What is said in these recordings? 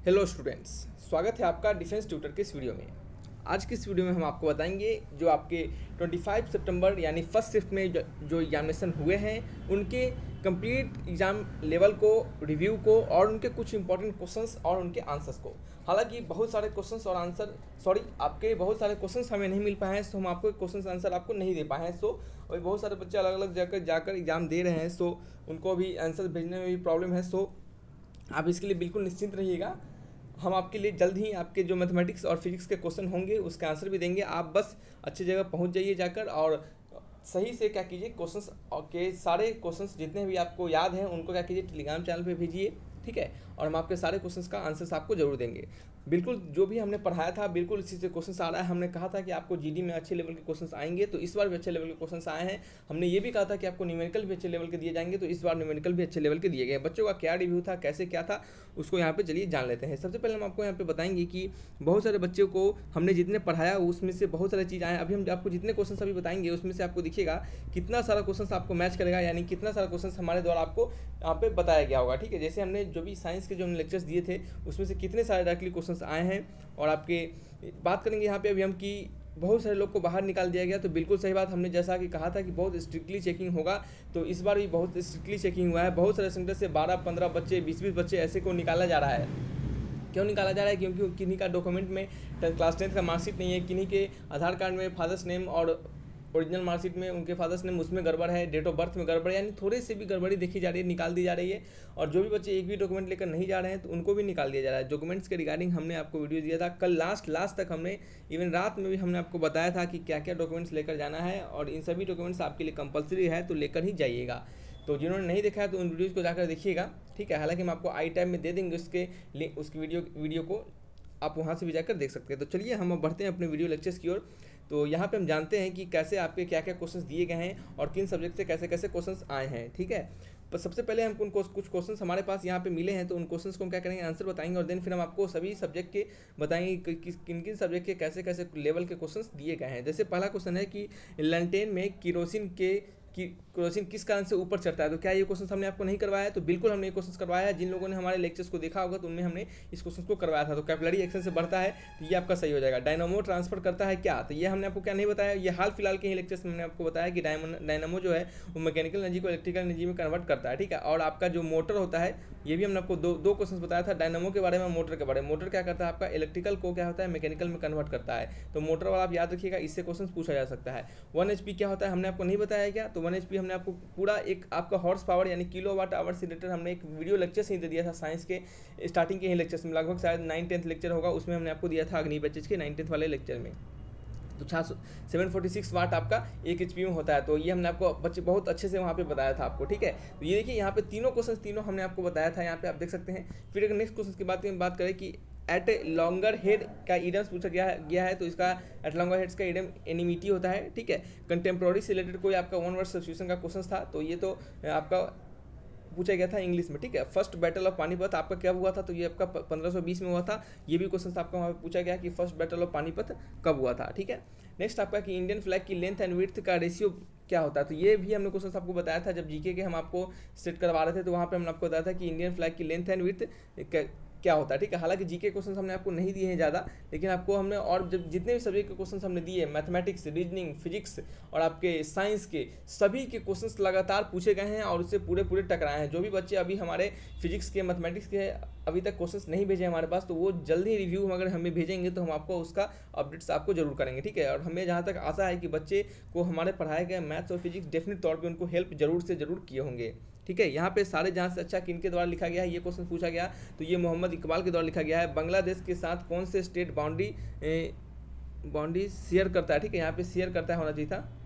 Hello students, स्वागत है आपका डिफेंस ट्यूटर के इस वीडियो में। आज की इस वीडियो में हम आपको बताएंगे जो आपके 25 सितंबर यानी फर्स्ट शिफ्ट में जो एग्जामिनेशन हुए हैं उनके कंप्लीट एग्ज़ाम लेवल को, रिव्यू को और उनके कुछ इंपॉर्टेंट क्वेश्चंस और उनके आंसर्स को। हालांकि बहुत सारे क्वेश्चंस और आंसर आपके बहुत सारे क्वेश्चंस हमें नहीं मिल पाए हैं, सो हम आपको क्वेश्चंस आंसर आपको नहीं दे पाए हैं। सो अभी बहुत सारे बच्चे अलग अलग जाकर एग्ज़ाम दे रहे हैं, सो उनको अभी आंसर भेजने में भी प्रॉब्लम है। सो आप इसके लिए बिल्कुल निश्चिंत रहिएगा। हम आपके लिए जल्द ही आपके जो मैथमेटिक्स और फिजिक्स के क्वेश्चन होंगे उसका आंसर भी देंगे। आप बस अच्छी जगह पहुंच जाइए जाकर और सही से क्या कीजिए, क्वेश्चंस के सारे क्वेश्चंस जितने भी आपको याद हैं उनको क्या कीजिए, टेलीग्राम चैनल पे भेजिए, ठीक है। और हम आपके सारे क्वेश्चंस का आंसर्स आपको जरूर देंगे। बिल्कुल जो भी हमने पढ़ाया था बिल्कुल इसी से क्वेश्चंस आ रहा है। हमने कहा था कि आपको जीडी में अच्छे लेवल के क्वेश्चंस आएंगे, तो इस बार भी अच्छे लेवल के क्वेश्चंस आए हैं। हमने ये भी कहा था कि आपको न्यूमेरिकल भी अच्छे लेवल के दिए जाएंगे, तो इस बार न्यूमेरिकल भी अच्छे लेवल के दिए गए। बच्चों का क्या रिव्यू था, कैसे क्या था, उसको यहाँ पे चलिए जान लेते हैं। सबसे पहले हम आपको यहाँ पे बताएंगे कि बहुत सारे बच्चों को हमने जितने पढ़ाया उसमें से बहुत सारी चीज़ आए। अभी हम आपको जितने क्वेश्चन अभी बताएंगे उसमें से आपको दिखेगा कितना सारा क्वेश्चन आपको मैच करेगा, यानी कितना सारा क्वेश्चन हमारे द्वारा आपको यहाँ पे बताया गया होगा, ठीक है। जैसे हमने जो भी साइंस के जो हमने लेक्चर्स दिए थे उसमें से कितने सारे डायरेक्टली क्वेश्चन आए हैं। और आपके बात करेंगे यहाँ पे अभी हम कि बहुत सारे लोग को बाहर निकाल दिया गया, तो बिल्कुल सही बात। हमने जैसा कि कहा था कि बहुत स्ट्रिक्टली चेकिंग होगा, तो इस बार भी बहुत स्ट्रिक्टली चेकिंग हुआ है। बहुत सारे सेंटर से 12-15 बच्चे, 20-20 बच्चे ऐसे को निकाला जा रहा है। क्यों निकाला जा रहा है? क्योंकि किन्हीं का डॉक्यूमेंट में क्लास 10 का मार्कशीट नहीं है, किन्हीं के आधार कार्ड में फादर्स नेम और ओरिजिनल मार्कशीट में उनके फादर्स नेम उसमें गड़बड़ है, डेट ऑफ बर्थ में गड़बड़ है, यानी थोड़ी सी भी गड़बड़ी देखी जा रही है, निकाल दी जा रही है। और जो भी बच्चे एक भी डॉक्यूमेंट लेकर नहीं जा रहे हैं तो उनको भी निकाल दिया जा रहा है। डॉक्यूमेंट्स के रिगार्डिंग हमने आपको वीडियो दिया था कल, लास्ट तक हमने, इवन रात में भी हमने आपको बताया था कि क्या क्या डॉक्यूमेंट्स लेकर जाना है, और इन सभी डॉक्यूमेंट्स आपके लिए कंपलसरी है, तो लेकर ही जाइएगा। तो जिन्होंने नहीं देखा है तो उन वीडियोज़ को जाकर देखिएगा, ठीक है। हालांकि हम आपको आई टाइम में दे देंगे उसकी वीडियो को, आप वहाँ से भी जाकर देख सकते हैं। तो चलिए हम अब बढ़ते हैं अपने वीडियो लेक्चर्स की ओर। तो यहाँ पे हम जानते हैं कि कैसे आपके क्या क्या क्वेश्चंस दिए गए हैं और किन सब्जेक्ट से कैसे कैसे क्वेश्चंस आए हैं, ठीक है। पर सबसे पहले हम कुछ क्वेश्चंस हमारे पास यहाँ पे मिले हैं, तो उन क्वेश्चंस को हम क्या करेंगे, आंसर बताएंगे, और देन फिर हम आपको सभी सब्जेक्ट के बताएंगे कि किन किन सब्जेक्ट के कैसे कैसे लेवल के क्वेश्चंस दिए गए हैं। जैसे पहला क्वेश्चन है कि लैंटेन में केरोसिन किस कारण से ऊपर चढ़ता है। तो क्या ये क्वेश्चन हमने आपको नहीं करवाया है? तो बिल्कुल हमने ये क्वेश्चन करवाया है। जिन लोगों ने हमारे लेक्चर्स को देखा होगा तो उनमें हमने इस क्वेश्चन को करवाया था। तो कैपिलरी एक्शन से बढ़ता है, तो ये आपका सही हो जाएगा। डायनामो ट्रांसफर करता है क्या? तो ये हमने आपको क्या नहीं बताया, ये हाल फिलहाल के ही लेक्चर्स में हमने आपको बताया कि डायनामो जो है वो मैकेनिकल एनर्जी को इलेक्ट्रिकल एनर्जी में कन्वर्ट करता है, ठीक है। और आपका जो मोटर होता है, ये भी हमने आपको दो क्वेश्चन बताया था, डायनामो के बारे में, मोटर के बारे में। मोटर क्या करता है आपका, इलेक्ट्रिकल को क्या होता है, मैकेनिकल में कन्वर्ट करता है। तो मोटर वाला आप याद रखिएगा, इससे क्वेश्चन पूछा जा सकता है। 1 HP क्या होता है हमने आपको नहीं बताया क्या? तो 1 HP हमने आपको पूरा एक आपका हॉर्स पावर यानी किलोवाट आवर से रिलेटेड हमने एक वीडियो लेक्चर से ही दे दिया था। साइंस के स्टार्टिंग के ही लेक्चर्स में, लगभग शायद 9-10 लेक्चर होगा, उसमें हमने आपको दिया था अग्नि बैचेज के 9-10 वाले लेक्चर में। तो 746 वाट आपका 1 HP में होता है। तो ये हमने आपको बच्चे बहुत अच्छे से वहाँ पे बताया था आपको, ठीक है। तो ये देखिए यहाँ पे तीनों क्वेश्चन तीनों हमने आपको बताया था, यहाँ पे आप देख सकते हैं। फिर एक नेक्स्ट क्वेश्चन की बात करें कि एट ए लॉन्गर हेड का ईडम्स पूछा गया है। तो इसका एट लॉन्गर हेड्स का ईडम एनिमिटी होता है, ठीक है। कंटेम्प्रोरी से रिलेटेड कोई आपका 1 वर्ड सब्स्टिट्यूशन का क्वेश्चन था, तो ये तो आपका पूछा गया था इंग्लिश में, ठीक है। फर्स्ट बैटल ऑफ पानीपत आपका क्या हुआ था? तो ये आपका 1520 में हुआ था। ये भी क्वेश्चन आपका वहाँ पे पूछा गया कि फर्स्ट बैटल ऑफ पानीपत कब हुआ था, ठीक है। नेक्स्ट आपका कि इंडियन फ्लैग की लेंथ एंड विड्थ का रेशियो क्या होता है। तो ये भी हमने क्वेश्चन आपको बताया था जब जीके के हम आपको सेट करवा रहे थे, तो वहाँ पे हमने आपको बताया था कि इंडियन फ्लैग की लेंथ एंड विड्थ क्या होता है, ठीक है। हालांकि जीके क्वेश्चन हमने आपको नहीं दिए हैं ज़्यादा, लेकिन आपको हमने और जब जितने भी सब्जेक्ट के क्वेश्चन हमने दिए, मैथमेटिक्स, रीजनिंग, फिजिक्स और आपके साइंस के सभी के क्वेश्चन लगातार पूछे गए हैं और उससे पूरे टकराए हैं। जो भी बच्चे अभी हमारे फिजिक्स के, मैथमेटिक्स के अभी तक क्वेश्चंस नहीं भेजे हमारे पास, तो वो जल्दी रिव्यू अगर हमें भेजेंगे तो हम आपको उसका अपडेट्स आपको जरूर करेंगे, ठीक है। और हमें जहाँ तक आशा है कि बच्चे को हमारे पढ़ाए गए मैथ्स और फिजिक्स डेफिनेट तौर पे उनको हेल्प जरूर से जरूर किए होंगे, ठीक है। यहाँ पे सारे जहाँ से अच्छा किन के द्वारा लिखा गया है, ये क्वेश्चन पूछा गया। तो ये मोहम्मद इकबाल के द्वारा लिखा गया है। बांग्लादेश के साथ कौन से स्टेट बाउंड्री शेयर करता है, ठीक है। यहाँ पे शेयर करता है होना चाहिए था।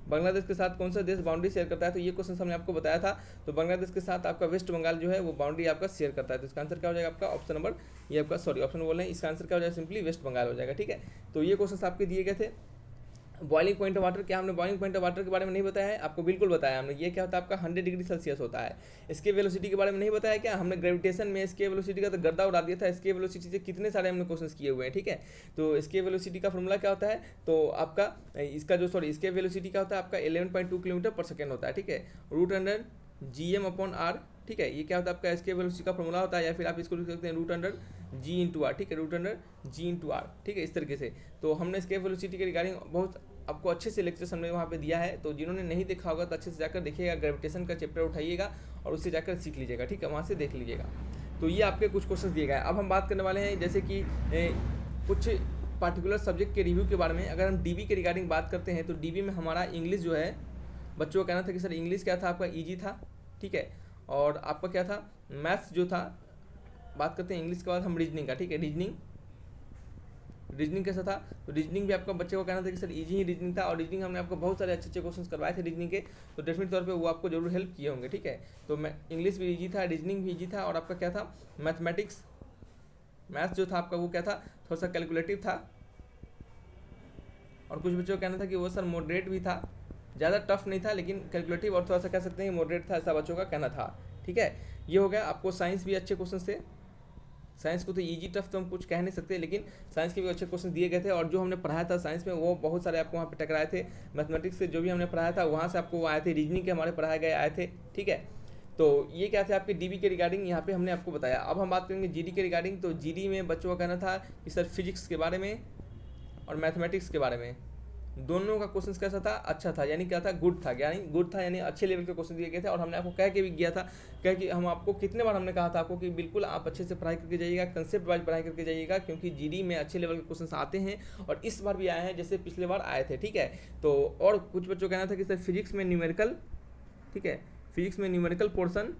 बांग्लादेश के साथ कौन सा देश बाउंड्री शेयर करता है? तो ये क्वेश्चन हमने आपको बताया था। तो बांग्लादेश के साथ आपका वेस्ट बंगाल जो है वो बाउंड्री आपका शेयर करता है। तो इसका आंसर क्या हो जाएगा आपका ऑप्शन नंबर, ये आपका ऑप्शन बोल रहे हैं, इसका आंसर क्या हो जाएगा, सिंपली वेस्ट बंगाल हो जाएगा, ठीक है। तो ये क्वेश्चन आपके दिए गए थे। बॉइलिंग पॉइंट ऑफ वाटर, क्या हमने बॉइलिंग पॉइंट ऑफ वाटर के बारे में नहीं बताया है? आपको बिल्कुल बताया हमने। ये क्या होता है आपका 100 डिग्री सेल्सियस होता है। इसके वेलोसिटी के बारे में नहीं बताया क्या? हमने ग्रेविटेशन में इसके वेलोसिटी का तो गर्दा उड़ा दिया था। इसके वेलोसिटी से कितने सारे हमने क्वेश्चन किए हुए हैं, ठीक है। तो इसके वेलोसिटी का फॉर्मूला क्या होता है? तो आपका इसके वेलोसिटी क्या होता है आपका 11.2 किलोमीटर पर सेकेंड होता है, ठीक है। √100 GM/R ठीक है। ये क्या होता है आपका एस्केप वेलोसिटी का फॉर्मूला होता है, या फिर आप इसको लिख सकते हैं √g/r, ठीक है, √g/r, ठीक है, इस तरीके से। तो हमने एस्केप वेलोसिटी के रिगार्डिंग बहुत आपको अच्छे से लेक्चर्स हमने वहाँ पे दिया है, तो जिन्होंने नहीं देखा होगा तो अच्छे से जाकर देखिएगा, ग्रेविटेशन का चैप्टर उठाइएगा और उससे जाकर सीख लीजिएगा, ठीक है, वहाँ से देख लीजिएगा। तो ये आपके कुछ क्वेश्चन दिए गए। अब हम बात करने वाले हैं जैसे कि कुछ पार्टिकुलर सब्जेक्ट के रिव्यू के बारे में। अगर हम डीबी के रिगार्डिंग बात करते हैं तो डीबी में हमारा इंग्लिश जो है, बच्चों का कहना था कि सर इंग्लिश क्या था आपका ईजी था, ठीक है, और आपका क्या था मैथ्स जो था। बात करते हैं इंग्लिश के बाद हम रीजनिंग का, ठीक है, रीजनिंग कैसा था, तो रीजनिंग भी आपका बच्चे को कहना था कि सर इजी ही रीजनिंग था, और रीजनिंग हमने आपको बहुत सारे अच्छे क्वेश्चन करवाए थे रीजनिंग के, तो डेफिनेट तौर पे वो आपको जरूर हेल्प किए होंगे, ठीक है। तो इंग्लिश भी इजी था, रीजनिंग भी इजी था, और आपका क्या था मैथ्स जो था आपका वो क्या था, थोड़ा सा कैलकुलेटिव था, और कुछ बच्चों का कहना था कि वो सर मॉडरेट भी था, ज़्यादा टफ नहीं था लेकिन कैलकुलेटिव और थोड़ा सा कह सकते हैं मॉडरेट था, ऐसा बच्चों का कहना था, ठीक है। ये हो गया। आपको साइंस भी अच्छे क्वेश्चन थे, साइंस को तो इजी टफ तो हम कुछ कह नहीं सकते, लेकिन साइंस के भी अच्छे क्वेश्चन दिए गए थे, और जो हमने पढ़ाया था साइंस में वो बहुत सारे आपको वहाँ पे टकराए थे। मैथमेटिक्स से जो भी हमने पढ़ाया था वहाँ से आपको वो आए थे, रीजनिंग के हमारे पढ़ाए गए आए थे, ठीक है। तो ये क्या थे आपके डीबी के रिगार्डिंग, यहाँ पे हमने आपको बताया। अब हम बात करेंगे जीडी के रिगार्डिंग। तो जीडी में बच्चों का कहना था कि सर फिजिक्स के बारे में और मैथमेटिक्स के बारे में दोनों का क्वेश्चन कैसा था, अच्छा था, यानी क्या था, गुड था, यानी अच्छे लेवल के क्वेश्चन दिए गए थे। और हमने आपको कह के भी गया था, कह कि हम आपको कितने बार हमने कहा था आपको कि बिल्कुल आप अच्छे से पढ़ाई करके जाइएगा, कंसेप्ट वाइज पढ़ाई करके जाइएगा, क्योंकि जीडी में अच्छे लेवल के क्वेश्चन आते हैं, और इस बार भी आए हैं जैसे पिछले बार आए थे, ठीक है। तो और कुछ बच्चों का कहना था कि सर फिजिक्स में न्यूमेरिकल, ठीक है, फिजिक्स में न्यूमेरिकल पोर्शन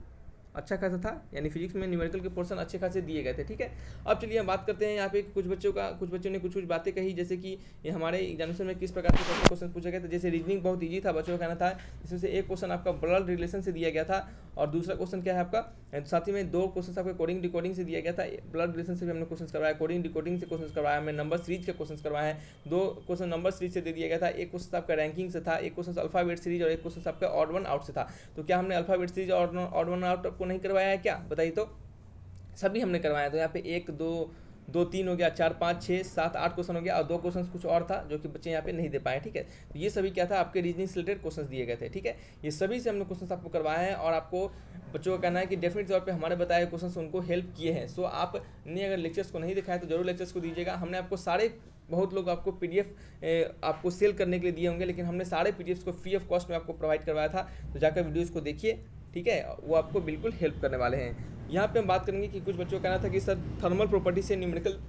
अच्छा खासा था, यानी फिजिक्स में न्यूमेरिकल के पोर्शन अच्छे खासे दिए गए थे, ठीक है। अब चलिए हम बात करते हैं यहाँ पे कुछ बच्चों ने कुछ बातें कही, जैसे कि ये हमारे एग्जामिनेशन में किस प्रकार के क्वेश्चन पूछे गए थे। जैसे रीजनिंग बहुत ईजी था, बच्चों का कहना था, इसमें से एक क्वेश्चन आपका ब्लड रिलेशन से दिया गया था, और दूसरा क्वेश्चन क्या है आपका, साथ ही में दो क्वेश्चन आपका कोडिंग डिकोडिंग से दिया गया था। ब्लड रिलेशन से भी हमने क्वेश्चन करवाया, कोडिंग डिकोडिंग से क्वेश्चन करवाया, हमने नंबर सीरीज के क्वेश्चन करवाए हैं। दो क्वेश्चन नंबर सीरीज से दे दिया गया था, एक क्वेश्चन आपका रैंकिंग से था, एक क्वेश्चन अल्फाबेट सीरीज, और एक क्वेश्चन आपका ऑड वन आउट से था। तो क्या हमने अल्फाबेट सीरीज और ऑड वन आउट आपको नहीं करवाया है क्या, बताइए। तो सभी हमने करवाया। तो यहाँ पे 1 2 3 हो गया, 4 5 6 7 8 क्वेश्चन हो गया, और 2 क्वेश्चन कुछ और था जो कि बच्चे यहाँ पे नहीं दे पाए, ठीक है। तो ये सभी क्या था आपके रीजनिंग से रिलेटेड क्वेश्चन दिए गए थे, ठीक है। ये सभी से हमने क्वेश्चन आपको करवाए हैं, और आपको बच्चों का कहना है कि डेफिनेट तौर पे हमारे बताए क्वेश्चन उनको हेल्प किए हैं। सो आपने अगर लेक्चर्स को नहीं दिखाया तो जरूर लेक्चर्स को दीजिएगा। हमने आपको बहुत लोग आपको पीडीएफ आपको सेल करने के लिए दिए होंगे, लेकिन हमने सारे पीडीएफ्स को फ्री ऑफ कॉस्ट में आपको प्रोवाइड करवाया था। तो जाकर वीडियोज़ को देखिए, ठीक है, वो आपको बिल्कुल हेल्प करने वाले हैं। यहाँ पे हम बात करेंगे कि कुछ बच्चों का कहना था कि सर थर्मल प्रॉपर्टी से न्यूमेरिकल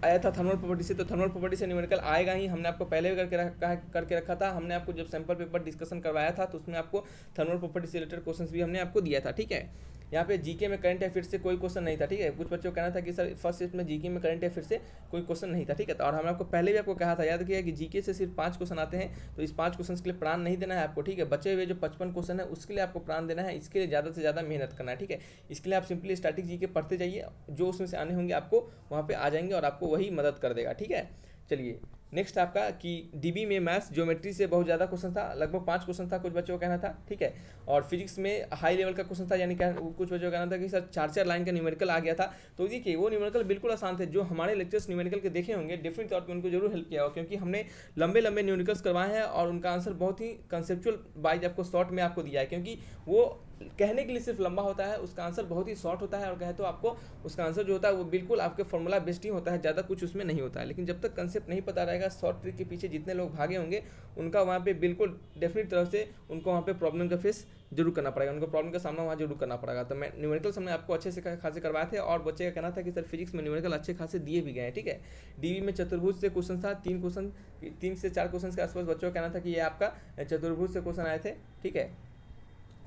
आया था, थर्मल प्रॉपर्टी से, तो थर्मल प्रॉपर्टी से न्यूमेरिकल आएगा ही। हमने आपको पहले भी करके रखा था। हमने आपको जब सैम्पल पेपर डिस्कशन करवाया था तो उसमें आपको थर्मल प्रॉपर्टी से रिलेटेड क्वेश्चन भी हमने आपको दिया था, ठीक है। यहाँ पे जीके में करंट अफेयर से कोई क्वेश्चन नहीं था, ठीक है। कुछ बच्चों का कहना था कि सर फर्स्ट शिफ्ट में जीके में करंट अफेयर से कोई क्वेश्चन नहीं था, ठीक है। तो और हमने आपको पहले भी आपको कहा था, याद किया कि जीके से सिर्फ 5 क्वेश्चन आते हैं, तो इस 5 क्वेश्चन के लिए प्राण नहीं देना है आपको, ठीक है। बचे हुए जो 55 क्वेश्चन है उसके लिए आपको प्राण देना है, इसके लिए ज़्यादा से ज़्यादा मेहनत करना है, ठीक है। इसके लिए आप सिंपली स्टैटिक जीके पढ़ते जाइए, जो उसमें से आने होंगे आपको वहाँ पर आ जाएंगे और आपको वही मदद कर देगा, ठीक है। चलिए नेक्स्ट आपका कि डीबी में मैथ्स ज्योमेट्री से बहुत ज़्यादा क्वेश्चन था, लगभग 5 क्वेश्चन था, कुछ बच्चों का कहना था, ठीक है। और फिजिक्स में हाई लेवल का क्वेश्चन था, यानी कुछ बच्चों का कहना था कि सर 4 लाइन का न्यूमेरिकल आ गया था। तो देखिए वो न्यूमेरिकल बिल्कुल आसान थे। जो हमारे लेक्चर्स न्यूमेरिकल के देखे होंगे डेफिनेट तौर पर उनको जरूर हेल्प किया हो, क्योंकि हमने लंबे न्यूमेरिकल्स करवाए हैं और उनका आंसर बहुत ही कंसेप्चुअल वाइज आपको शॉर्ट में आपको दिया है, क्योंकि वो कहने के लिए सिर्फ लंबा होता है, उसका आंसर बहुत ही शॉर्ट होता है, और कहे तो आपको उसका आंसर जो होता है वो बिल्कुल आपके फॉर्मूला बेस्ड ही होता है, ज़्यादा कुछ उसमें नहीं होता है। लेकिन जब तक कंसेप्ट नहीं पता रहेगा, शॉर्ट ट्रिक के पीछे जितने लोग भागे होंगे उनका वहाँ पे बिल्कुल डेफिनेट तरह से उनको वहाँ पे प्रॉब्लम का फेस जरूर करना पड़ेगा, उनको प्रॉब्लम का सामना वहाँ जरूर करना पड़ेगा। तो मैं न्यूमेरिकल्स हमने आपको अच्छे से खासे करवाए थे, और बच्चे का कहना था कि सर फिजिक्स में न्यूमेरिकल अच्छे खासे दिए भी गए हैं, ठीक है। डीबी में चतुर्भुज से क्वेश्चन था, 3 से 4 क्वेश्चन के आसपास बच्चों का कहना था कि ये आपका चतुर्भुज से क्वेश्चन आए थे, ठीक है।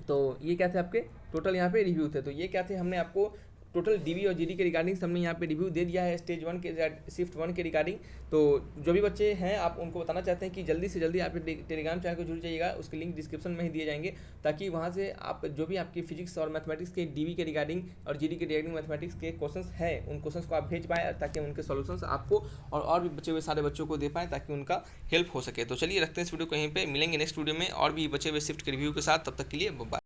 तो ये क्या थे आपके टोटल यहाँ पे रिव्यू थे। तो ये क्या थे, हमने आपको टोटल डीबी और जीडी के रिगार्डिंग हमने यहाँ पे रिव्यू दे दिया है, स्टेज 1 के शिफ्ट 1 के रिगार्डिंग। तो जो भी बच्चे हैं आप उनको बताना चाहते हैं कि जल्दी से जल्दी आप टेलीग्राम चैनल को जुड़ जाइएगा, उसके लिंक डिस्क्रिप्शन में ही दिए जाएंगे, ताकि वहाँ से आप जो भी आपकी फिजिक्स और मैथमेटिक्स के डीबी के रिगार्डिंग और जीडी के रिगार्डिंग मैथमेटिक्स के क्वेश्चंस हैं उन क्वेश्चंस को आप भेज पाएँ, ताकि उनके सॉल्यूशंस आपको और भी बचे हुए सारे बच्चों को दे पाएँ, ताकि उनका हेल्प हो सके। तो चलिए रखते हैं इस वीडियो को यहीं पर, मिलेंगे नेक्स्ट वीडियो में और भी बचे हुए शिफ्ट के रिव्यू के साथ। तब तक के लिए बाय।